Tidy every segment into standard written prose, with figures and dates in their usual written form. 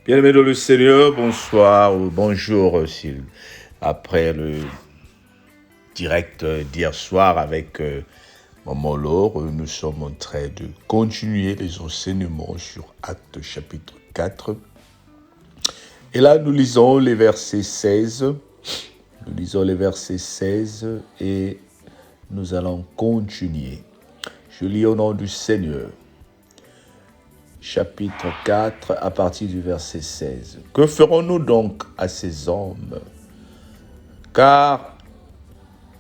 Bien-aimés dans le Seigneur, bonsoir ou bonjour s'il après le direct d'hier soir avec Maman Laure, nous sommes en train de continuer les enseignements sur Actes chapitre 4. Et là, nous lisons les versets 16. Nous lisons les versets 16 et nous allons continuer. Je lis au nom du Seigneur. Chapitre 4, à partir du verset 16. Que ferons-nous donc à ces hommes? Car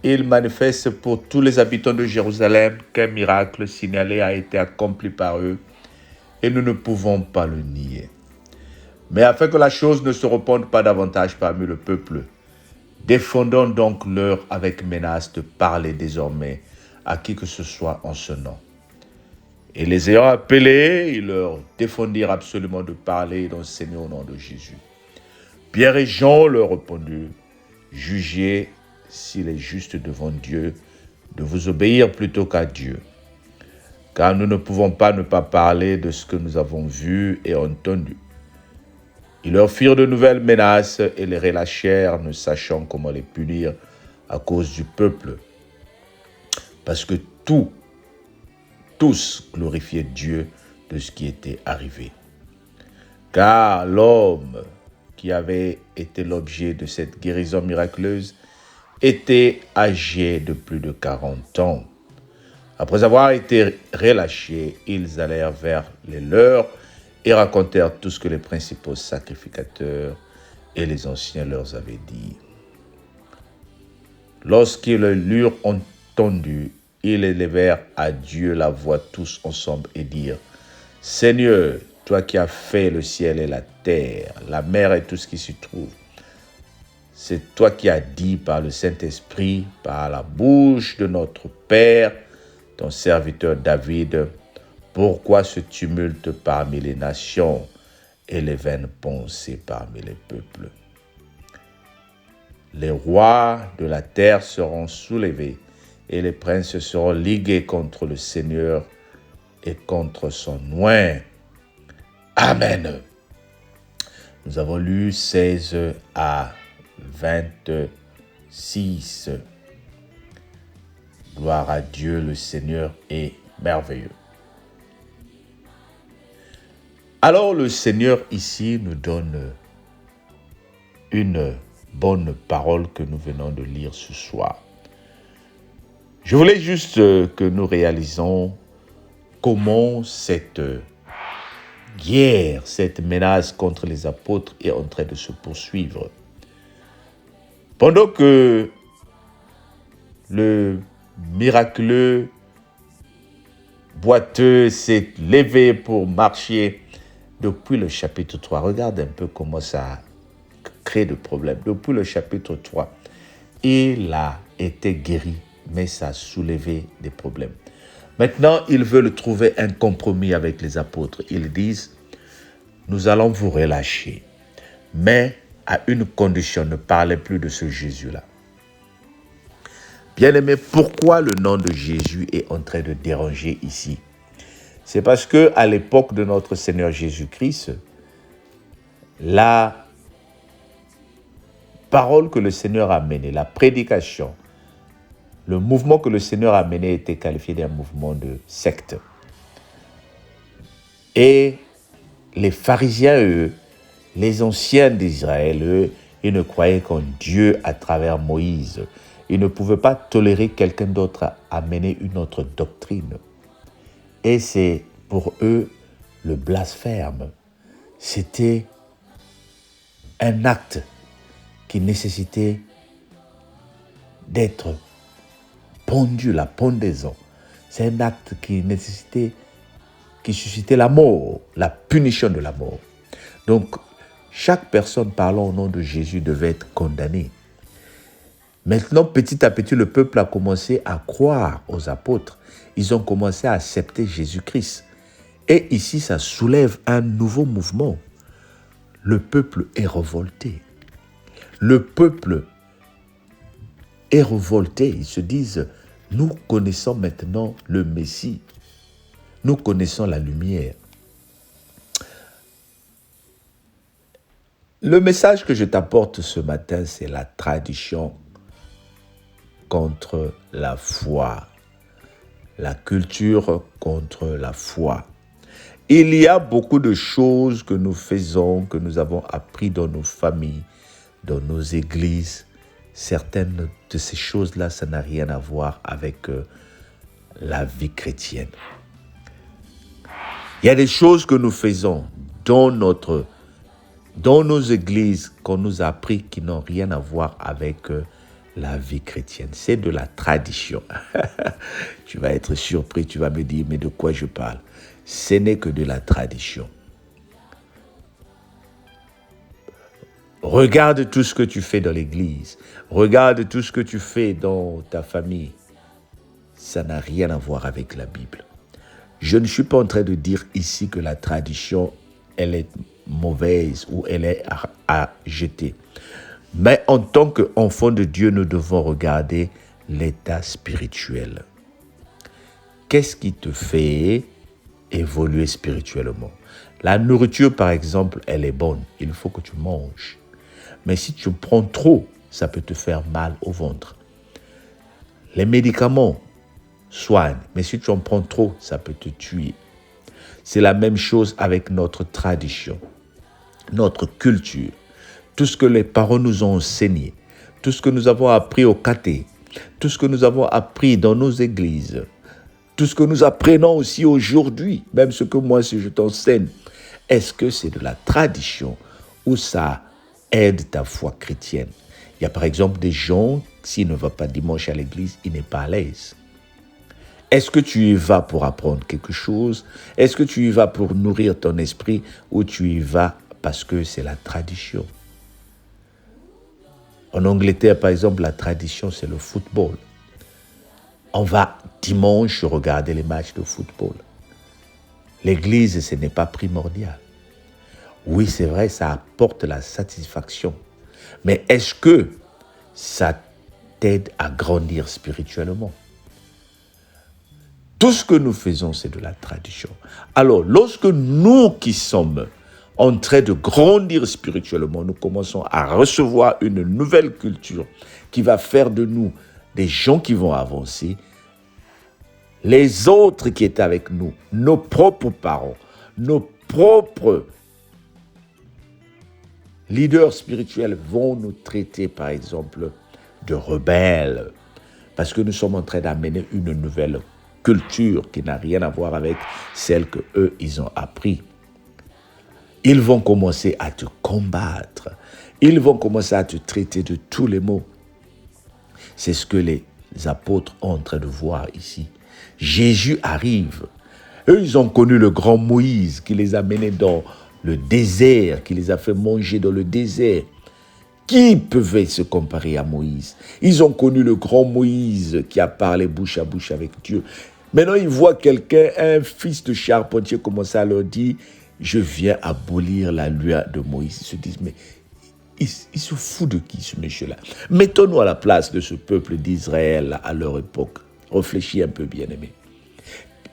il manifeste pour tous les habitants de Jérusalem qu'un miracle signalé a été accompli par eux, et nous ne pouvons pas le nier. Mais afin que la chose ne se répande pas davantage parmi le peuple, défendons donc leur avec menace de parler désormais à qui que ce soit en ce nom. Et les ayant appelés, ils leur défendirent absolument de parler et d'enseigner au nom de Jésus. Pierre et Jean leur répondirent, jugez s'il est juste devant Dieu de vous obéir plutôt qu'à Dieu. Car nous ne pouvons pas ne pas parler de ce que nous avons vu et entendu. Ils leur firent de nouvelles menaces et les relâchèrent, ne sachant comment les punir à cause du peuple. Parce que tous glorifiaient Dieu de ce qui était arrivé. Car l'homme qui avait été l'objet de cette guérison miraculeuse était âgé de plus de 40 ans. Après avoir été relâchés, ils allèrent vers les leurs et racontèrent tout ce que les principaux sacrificateurs et les anciens leur avaient dit. Lorsqu'ils l'eurent entendu, ils élevèrent à Dieu la voix tous ensemble et dirent, « Seigneur, toi qui as fait le ciel et la terre, la mer et tout ce qui s'y trouve, c'est toi qui as dit par le Saint-Esprit, par la bouche de notre Père, ton serviteur David, pourquoi ce tumulte parmi les nations et les vaines pensées parmi les peuples? Les rois de la terre seront soulevés et les princes seront ligués contre le Seigneur et contre son oint. Amen. Nous avons lu 16 à 26. Gloire à Dieu, le Seigneur est merveilleux. Alors le Seigneur ici nous donne une bonne parole que nous venons de lire ce soir. Je voulais juste que nous réalisons comment cette guerre, cette menace contre les apôtres est en train de se poursuivre. Pendant que le miraculeux boiteux s'est levé pour marcher depuis le chapitre 3, regarde un peu comment ça crée de problèmes. Depuis le chapitre 3, il a été guéri, mais ça a soulevé des problèmes. Maintenant, ils veulent trouver un compromis avec les apôtres. Ils disent, nous allons vous relâcher, mais à une condition, ne parlez plus de ce Jésus-là. Bien-aimés, pourquoi le nom de Jésus est en train de déranger ici? C'est parce qu'à l'époque de notre Seigneur Jésus-Christ, la parole que le Seigneur a menée, la prédication, le mouvement que le Seigneur a mené était qualifié d'un mouvement de secte. Et les pharisiens, eux, les anciens d'Israël, eux, ils ne croyaient qu'en Dieu à travers Moïse. Ils ne pouvaient pas tolérer quelqu'un d'autre à mener une autre doctrine. Et c'est pour eux le blasphème. C'était un acte qui nécessitait d'être pendu, la pendaison. C'est un acte qui suscitait la mort, la punition de la mort. Donc, chaque personne parlant au nom de Jésus devait être condamnée. Maintenant, petit à petit, le peuple a commencé à croire aux apôtres. Ils ont commencé à accepter Jésus-Christ. Et ici, ça soulève un nouveau mouvement. Le peuple est révolté. Le peuple est révolté. Ils se disent, nous connaissons maintenant le Messie. Nous connaissons la lumière. Le message que je t'apporte ce matin, c'est la tradition contre la foi. La culture contre la foi. Il y a beaucoup de choses que nous faisons, que nous avons appris dans nos familles, dans nos églises. Certaines de ces choses-là, ça n'a rien à voir avec la vie chrétienne. Il y a des choses que nous faisons dans nos églises qu'on nous a appris qui n'ont rien à voir avec la vie chrétienne. C'est de la tradition. Tu vas être surpris, tu vas me dire, mais de quoi je parle? Ce n'est que de la tradition. Regarde tout ce que tu fais dans l'église. Regarde tout ce que tu fais dans ta famille. Ça n'a rien à voir avec la Bible. Je ne suis pas en train de dire ici que la tradition, elle est mauvaise ou elle est à jeter. Mais en tant qu'enfant de Dieu, nous devons regarder l'état spirituel. Qu'est-ce qui te fait évoluer spirituellement? La nourriture, par exemple, elle est bonne. Il faut que tu manges. Mais si tu prends trop, ça peut te faire mal au ventre. Les médicaments soignent, mais si tu en prends trop, ça peut te tuer. C'est la même chose avec notre tradition, notre culture. Tout ce que les parents nous ont enseigné, tout ce que nous avons appris au caté, tout ce que nous avons appris dans nos églises, tout ce que nous apprenons aussi aujourd'hui, même ce que moi, si je t'enseigne, est-ce que c'est de la tradition ou ça aide ta foi chrétienne? Il y a par exemple des gens, s'ils ne vont pas dimanche à l'église, ils n'est pas à l'aise. Est-ce que tu y vas pour apprendre quelque chose? Est-ce que tu y vas pour nourrir ton esprit ou tu y vas parce que c'est la tradition? En Angleterre, par exemple, la tradition, c'est le football. On va dimanche regarder les matchs de football. L'église, ce n'est pas primordial. Oui, c'est vrai, ça apporte la satisfaction. Mais est-ce que ça t'aide à grandir spirituellement? Tout ce que nous faisons, c'est de la tradition. Alors, lorsque nous qui sommes en train de grandir spirituellement, nous commençons à recevoir une nouvelle culture qui va faire de nous des gens qui vont avancer. Les autres qui étaient avec nous, nos propres parents, nos propres leaders spirituels vont nous traiter, par exemple, de rebelles, parce que nous sommes en train d'amener une nouvelle culture qui n'a rien à voir avec celle que eux ils ont appris. Ils vont commencer à te combattre. Ils vont commencer à te traiter de tous les maux. C'est ce que les apôtres sont en train de voir ici. Jésus arrive. Eux, ils ont connu le grand Moïse qui les a menés dans le désert, qui les a fait manger dans le désert. Qui pouvait se comparer à Moïse? Ils ont connu le grand Moïse qui a parlé bouche à bouche avec Dieu. Maintenant, ils voient quelqu'un, un fils de charpentier, commencer à leur dire « Je viens abolir la loi de Moïse ». Ils se disent « Mais il se fout de qui ce monsieur-là » Mettons-nous à la place de ce peuple d'Israël à leur époque. Réfléchis un peu, bien-aimé.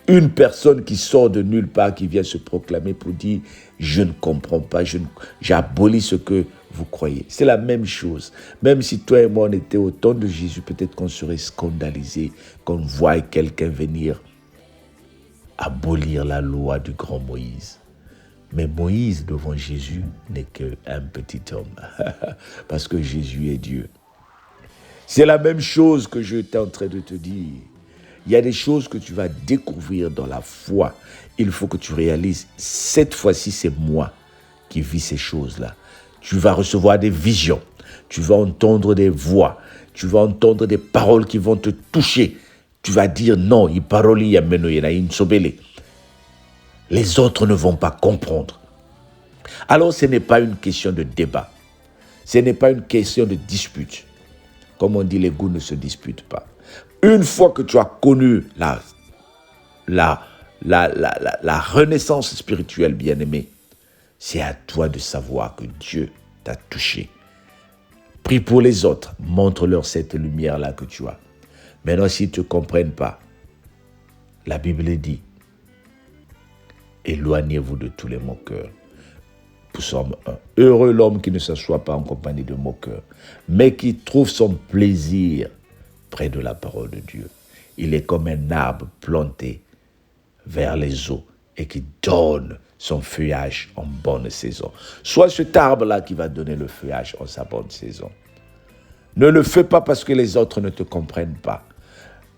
Une personne qui sort de nulle part, qui vient se proclamer pour dire « Je ne comprends pas, j'abolis ce que vous croyez ». C'est la même chose. Même si toi et moi, on était au temps de Jésus, peut-être qu'on serait scandalisé, qu'on voie quelqu'un venir abolir la loi du grand Moïse. Mais Moïse, devant Jésus, n'est qu'un petit homme. Parce que Jésus est Dieu. C'est la même chose que j'étais en train de te dire. Il y a des choses que tu vas découvrir dans la foi. Il faut que tu réalises, cette fois-ci, c'est moi qui vis ces choses-là. Tu vas recevoir des visions. Tu vas entendre des voix. Tu vas entendre des paroles qui vont te toucher. Tu vas dire non, il parole, il y a meno, il y a une sobele. Les autres ne vont pas comprendre. Alors, ce n'est pas une question de débat. Ce n'est pas une question de dispute. Comme on dit, les goûts ne se disputent pas. Une fois que tu as connu la renaissance spirituelle, bien-aimé, c'est à toi de savoir que Dieu t'a touché. Prie pour les autres, montre-leur cette lumière-là que tu as. Maintenant, s'ils ne te comprennent pas, la Bible dit, Éloignez-vous de tous les moqueurs. Psaume 1. Heureux l'homme qui ne s'assoit pas en compagnie de moqueurs, mais qui trouve son plaisir près de la parole de Dieu. Il est comme un arbre planté vers les eaux et qui donne son feuillage en bonne saison. Soit cet arbre-là qui va donner le feuillage en sa bonne saison. Ne le fais pas parce que les autres ne te comprennent pas.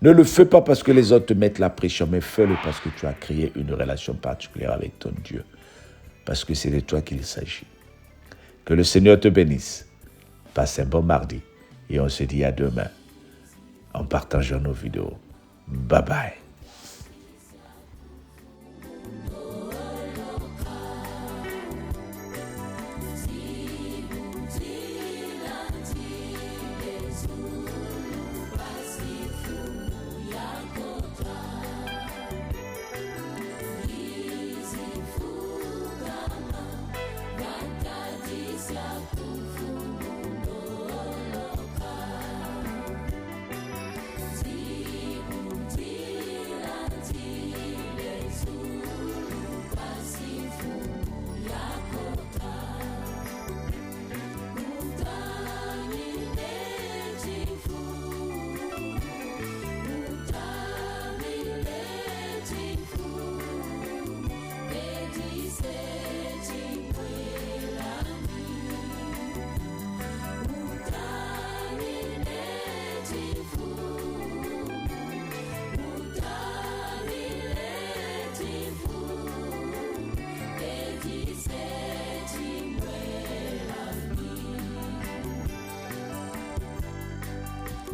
Ne le fais pas parce que les autres te mettent la pression, mais fais-le parce que tu as créé une relation particulière avec ton Dieu. Parce que c'est de toi qu'il s'agit. Que le Seigneur te bénisse. Passe un bon mardi et on se dit à demain en partageant nos vidéos. Bye bye.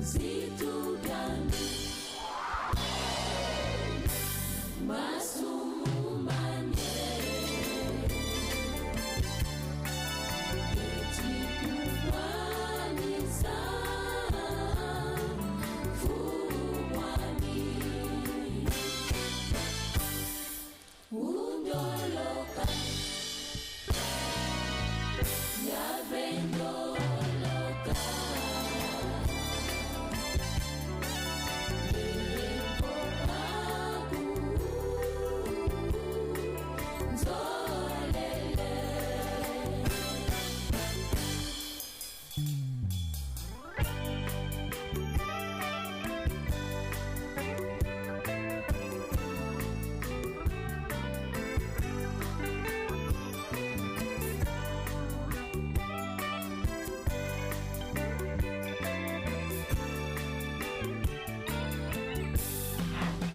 See